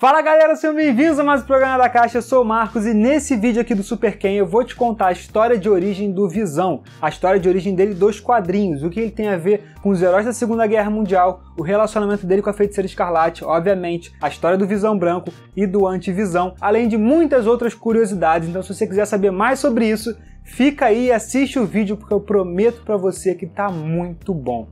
Fala galera, sejam bem-vindos a mais um Programa da Caixa, eu sou o Marcos e nesse vídeo aqui do Super Ken eu vou te contar a história de origem do Visão, a história de origem dele dos quadrinhos, o que ele tem a ver com os heróis da Segunda Guerra Mundial, o relacionamento dele com a Feiticeira Escarlate, obviamente, a história do Visão Branco e do Anti-Visão, além de muitas outras curiosidades. Então se você quiser saber mais sobre isso, fica aí e assiste o vídeo porque eu prometo pra você que tá muito bom.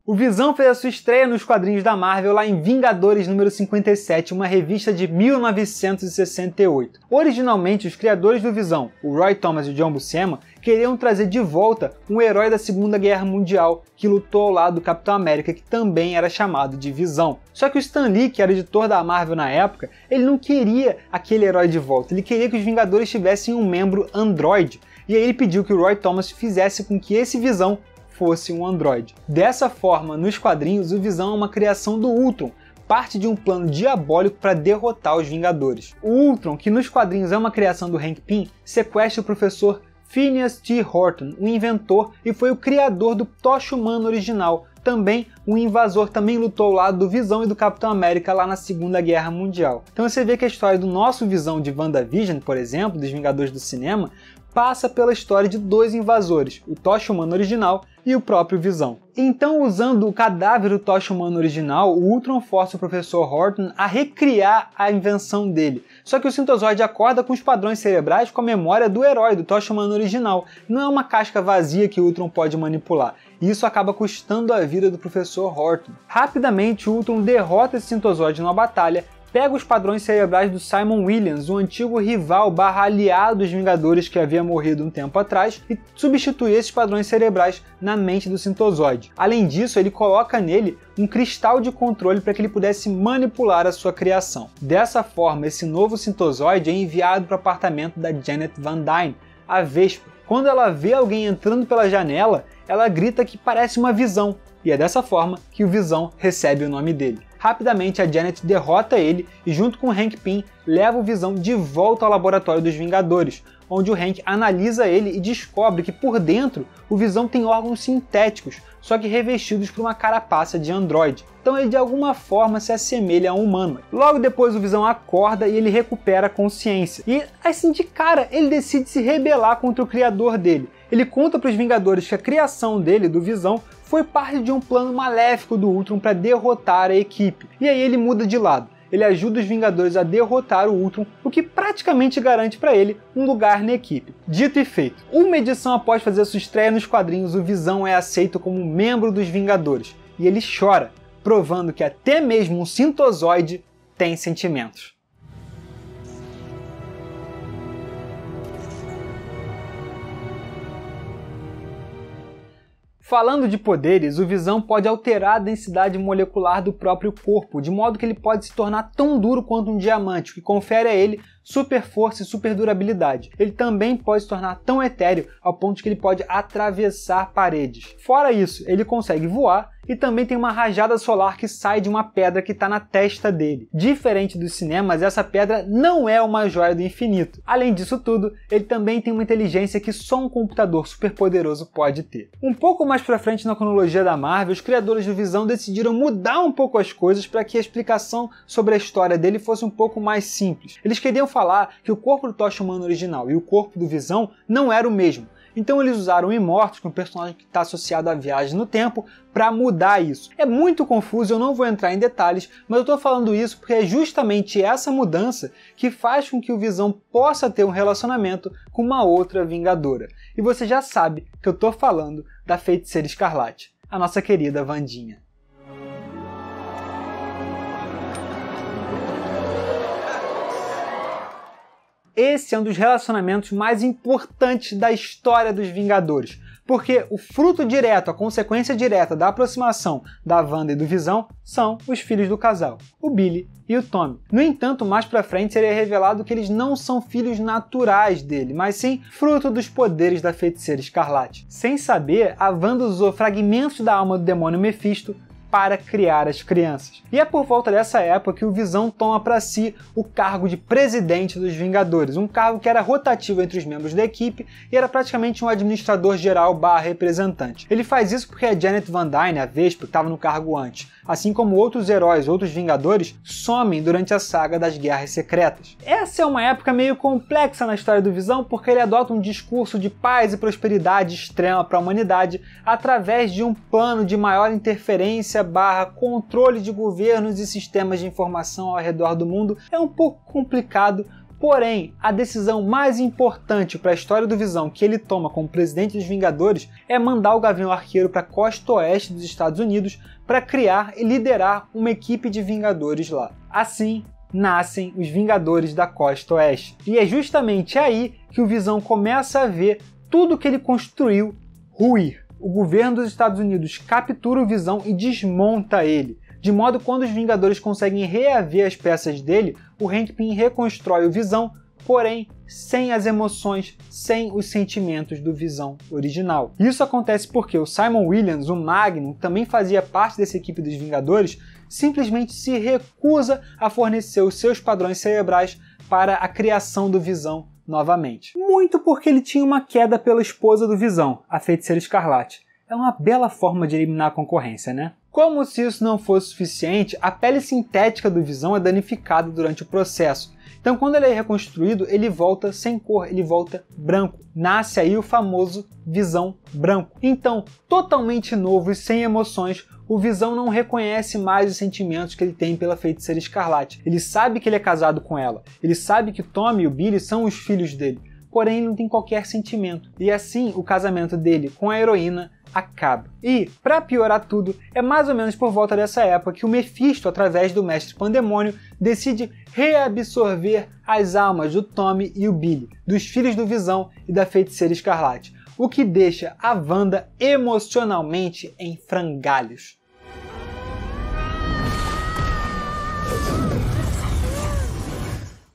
O Visão fez a sua estreia nos quadrinhos da Marvel lá em Vingadores número 57, uma revista de 1968. Originalmente, os criadores do Visão, o Roy Thomas e o John Buscema, queriam trazer de volta um herói da Segunda Guerra Mundial que lutou ao lado do Capitão América, que também era chamado de Visão. Só que o Stan Lee, que era editor da Marvel na época, ele não queria aquele herói de volta, ele queria que os Vingadores tivessem um membro androide. E aí ele pediu que o Roy Thomas fizesse com que esse Visão fosse um androide. Dessa forma, nos quadrinhos, o Visão é uma criação do Ultron, parte de um plano diabólico para derrotar os Vingadores. O Ultron, que nos quadrinhos é uma criação do Hank Pym, sequestra o professor Phineas T. Horton, um inventor e foi o criador do Tocha Humana original, também um invasor, também lutou ao lado do Visão e do Capitão América lá na Segunda Guerra Mundial. Então você vê que a história do nosso Visão de WandaVision, por exemplo, dos Vingadores do cinema, passa pela história de dois invasores, o Tocha Humana original e o próprio Visão. Então, usando o cadáver do Tocha Humana original, o Ultron força o Professor Horton a recriar a invenção dele. Só que o Sintozoide acorda com os padrões cerebrais com a memória do herói, do Tocha Humana original. Não é uma casca vazia que o Ultron pode manipular. E isso acaba custando a vida do Professor Horton. Rapidamente, o Ultron derrota esse Sintozoide numa batalha, pega os padrões cerebrais do Simon Williams, um antigo rival / aliado dos Vingadores que havia morrido um tempo atrás, e substitui esses padrões cerebrais na mente do Sintozoide. Além disso, ele coloca nele um cristal de controle para que ele pudesse manipular a sua criação. Dessa forma, esse novo Sintozoide é enviado para o apartamento da Janet Van Dyne, a Vespa. Quando ela vê alguém entrando pela janela, ela grita que parece uma visão, e é dessa forma que o Visão recebe o nome dele. Rapidamente, a Janet derrota ele e, junto com o Hank Pym, leva o Visão de volta ao laboratório dos Vingadores, onde o Hank analisa ele e descobre que por dentro o Visão tem órgãos sintéticos, só que revestidos por uma carapaça de androide. Então ele de alguma forma se assemelha a um humano. Logo depois o Visão acorda e ele recupera a consciência. E assim de cara ele decide se rebelar contra o criador dele. Ele conta para os Vingadores que a criação dele, do Visão, foi parte de um plano maléfico do Ultron para derrotar a equipe. E aí ele muda de lado. Ele ajuda os Vingadores a derrotar o Ultron, o que praticamente garante para ele um lugar na equipe. Dito e feito, uma edição após fazer sua estreia nos quadrinhos, o Visão é aceito como membro dos Vingadores. E ele chora, provando que até mesmo um Sintozoide tem sentimentos. Falando de poderes, o Visão pode alterar a densidade molecular do próprio corpo, de modo que ele pode se tornar tão duro quanto um diamante, o que confere a ele super força e super durabilidade. Ele também pode se tornar tão etéreo ao ponto de que ele pode atravessar paredes. Fora isso, ele consegue voar e também tem uma rajada solar que sai de uma pedra que está na testa dele. Diferente dos cinemas, essa pedra não é uma joia do infinito. Além disso tudo, ele também tem uma inteligência que só um computador superpoderoso pode ter. Um pouco mais pra frente na cronologia da Marvel, os criadores do Visão decidiram mudar um pouco as coisas para que a explicação sobre a história dele fosse um pouco mais simples. Eles queriam falar que o corpo do Tocha Humana original e o corpo do Visão não era o mesmo. Então eles usaram o Immortus, que é um personagem que está associado à viagem no tempo, para mudar isso. É muito confuso, eu não vou entrar em detalhes, mas eu estou falando isso porque é justamente essa mudança que faz com que o Visão possa ter um relacionamento com uma outra Vingadora. E você já sabe que eu estou falando da Feiticeira Escarlate, a nossa querida Wandinha. Esse é um dos relacionamentos mais importantes da história dos Vingadores, porque o fruto direto, a consequência direta da aproximação da Wanda e do Visão são os filhos do casal, o Billy e o Tommy. No entanto, mais pra frente seria revelado que eles não são filhos naturais dele, mas sim fruto dos poderes da Feiticeira Escarlate. Sem saber, a Wanda usou fragmentos da alma do demônio Mephisto para criar as crianças. E é por volta dessa época que o Visão toma para si o cargo de presidente dos Vingadores, um cargo que era rotativo entre os membros da equipe e era praticamente um administrador geral / representante. Ele faz isso porque a Janet Van Dyne, a Vespa, que estava no cargo antes, assim como outros heróis, outros Vingadores, somem durante a saga das Guerras Secretas. Essa é uma época meio complexa na história do Visão porque ele adota um discurso de paz e prosperidade extrema para a humanidade através de um plano de maior interferência / controle de governos e sistemas de informação ao redor do mundo. É um pouco complicado, porém, a decisão mais importante para a história do Visão que ele toma como presidente dos Vingadores é mandar o Gavião Arqueiro para a costa oeste dos Estados Unidos para criar e liderar uma equipe de Vingadores lá. Assim, nascem os Vingadores da Costa Oeste. E é justamente aí que o Visão começa a ver tudo que ele construiu ruir. O governo dos Estados Unidos captura o Visão e desmonta ele, de modo que quando os Vingadores conseguem reaver as peças dele, o Hank Pym reconstrói o Visão, porém sem as emoções, sem os sentimentos do Visão original. Isso acontece porque o Simon Williams, o Magnum, também fazia parte dessa equipe dos Vingadores, simplesmente se recusa a fornecer os seus padrões cerebrais para a criação do Visão novamente. Muito porque ele tinha uma queda pela esposa do Visão, a Feiticeira Escarlate. É uma bela forma de eliminar a concorrência, né? Como se isso não fosse suficiente, a pele sintética do Visão é danificada durante o processo. Então quando ele é reconstruído, ele volta sem cor, ele volta branco. Nasce aí o famoso Visão branco. Então, totalmente novo e sem emoções, o Visão não reconhece mais os sentimentos que ele tem pela Feiticeira Escarlate. Ele sabe que ele é casado com ela, ele sabe que Tommy e o Billy são os filhos dele, porém ele não tem qualquer sentimento. E assim, o casamento dele com a heroína acaba. E, para piorar tudo, é mais ou menos por volta dessa época que o Mephisto, através do Mestre Pandemônio, decide reabsorver as almas do Tommy e o Billy, dos filhos do Visão e da Feiticeira Escarlate, o que deixa a Wanda emocionalmente em frangalhos.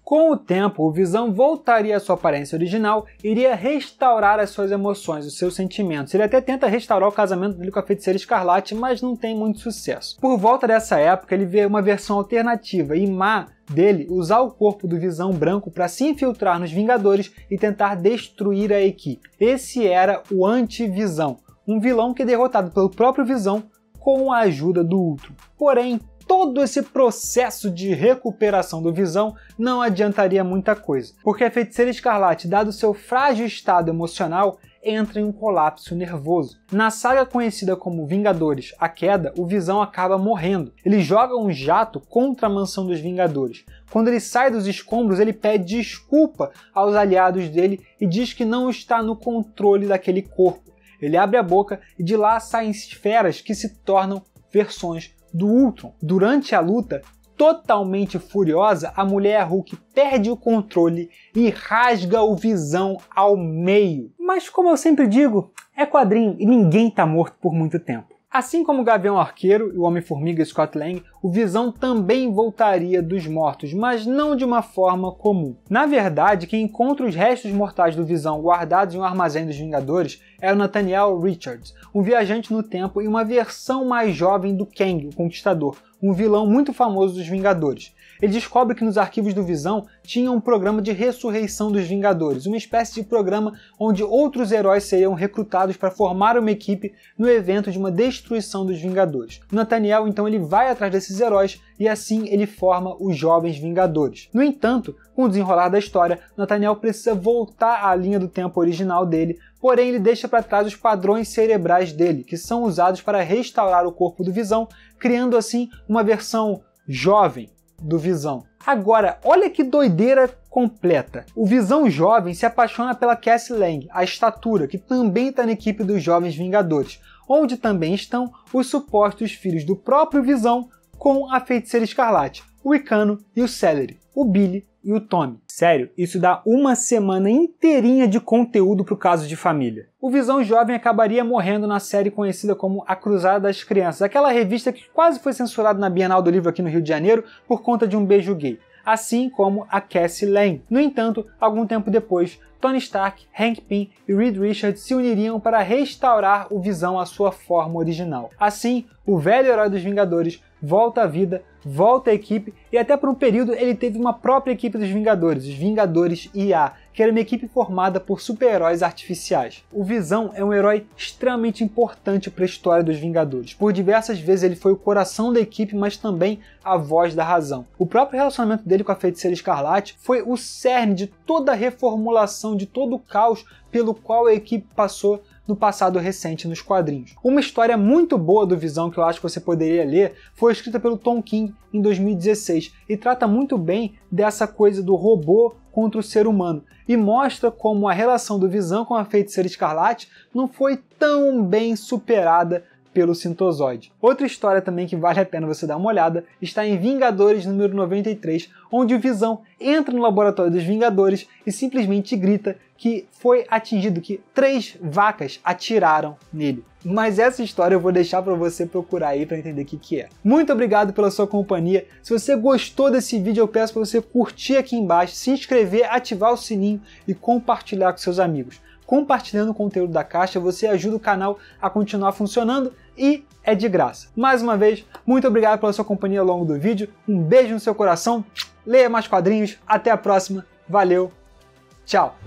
Com o tempo, o Visão voltaria à sua aparência original e iria restaurar as suas emoções, os seus sentimentos. Ele até tenta restaurar o casamento dele com a Feiticeira Escarlate, mas não tem muito sucesso. Por volta dessa época, ele vê uma versão alternativa e má dele usar o corpo do Visão branco para se infiltrar nos Vingadores e tentar destruir a equipe. Esse era o Anti-Visão, um vilão que é derrotado pelo próprio Visão com a ajuda do Ultron. Porém, todo esse processo de recuperação do Visão não adiantaria muita coisa, porque a Feiticeira Escarlate, dado seu frágil estado emocional, entra em um colapso nervoso. Na saga conhecida como Vingadores: A Queda, o Visão acaba morrendo. Ele joga um jato contra a mansão dos Vingadores. Quando ele sai dos escombros, ele pede desculpa aos aliados dele e diz que não está no controle daquele corpo. Ele abre a boca e de lá saem esferas que se tornam versões do Ultron. Durante a luta, totalmente furiosa, a Mulher Hulk perde o controle e rasga o Visão ao meio. Mas como eu sempre digo, é quadrinho e ninguém tá morto por muito tempo. Assim como o Gavião Arqueiro e o Homem-Formiga Scott Lang, o Visão também voltaria dos mortos, mas não de uma forma comum. Na verdade, quem encontra os restos mortais do Visão guardados em um armazém dos Vingadores é o Nathaniel Richards, um viajante no tempo e uma versão mais jovem do Kang, o Conquistador, um vilão muito famoso dos Vingadores. Ele descobre que nos arquivos do Visão tinha um programa de ressurreição dos Vingadores, uma espécie de programa onde outros heróis seriam recrutados para formar uma equipe no evento de uma destruição dos Vingadores. O Nathaniel então ele vai atrás desses heróis e assim ele forma os Jovens Vingadores. No entanto, com o desenrolar da história, Nathaniel precisa voltar à linha do tempo original dele, porém ele deixa para trás os padrões cerebrais dele, que são usados para restaurar o corpo do Visão, criando assim uma versão jovem do Visão. Agora, olha que doideira completa. O Visão jovem se apaixona pela Cassie Lang, a estatura, que também está na equipe dos Jovens Vingadores, onde também estão os supostos filhos do próprio Visão com a Feiticeira Escarlate, o Icano e o Celery, o Billy e o Tommy. Sério, isso dá uma semana inteirinha de conteúdo pro caso de família. O Visão jovem acabaria morrendo na série conhecida como A Cruzada das Crianças, aquela revista que quase foi censurada na Bienal do Livro aqui no Rio de Janeiro por conta de um beijo gay, assim como a Cassie Lang. No entanto, algum tempo depois, Tony Stark, Hank Pym e Reed Richards se uniriam para restaurar o Visão à sua forma original. Assim, o velho herói dos Vingadores volta à vida, volta à equipe e até por um período ele teve uma própria equipe dos Vingadores, os Vingadores IA, que era uma equipe formada por super-heróis artificiais. O Visão é um herói extremamente importante para a história dos Vingadores. Por diversas vezes ele foi o coração da equipe, mas também a voz da razão. O próprio relacionamento dele com a Feiticeira Escarlate foi o cerne de toda a reformulação, de todo o caos pelo qual a equipe passou no passado recente nos quadrinhos. Uma história muito boa do Visão que eu acho que você poderia ler foi escrita pelo Tom King em 2016 e trata muito bem dessa coisa do robô contra o ser humano e mostra como a relação do Visão com a Feiticeira Escarlate não foi tão bem superada pelo Sintozoide. Outra história também que vale a pena você dar uma olhada está em Vingadores número 93, onde o Visão entra no laboratório dos Vingadores e simplesmente grita que foi atingido, que 3 vacas atiraram nele. Mas essa história eu vou deixar para você procurar aí para entender o que é. Muito obrigado pela sua companhia. Se você gostou desse vídeo, eu peço para você curtir aqui embaixo, se inscrever, ativar o sininho e compartilhar com seus amigos. Compartilhando o conteúdo da Caixa, você ajuda o canal a continuar funcionando e é de graça. Mais uma vez, muito obrigado pela sua companhia ao longo do vídeo, um beijo no seu coração, leia mais quadrinhos, até a próxima, valeu, tchau!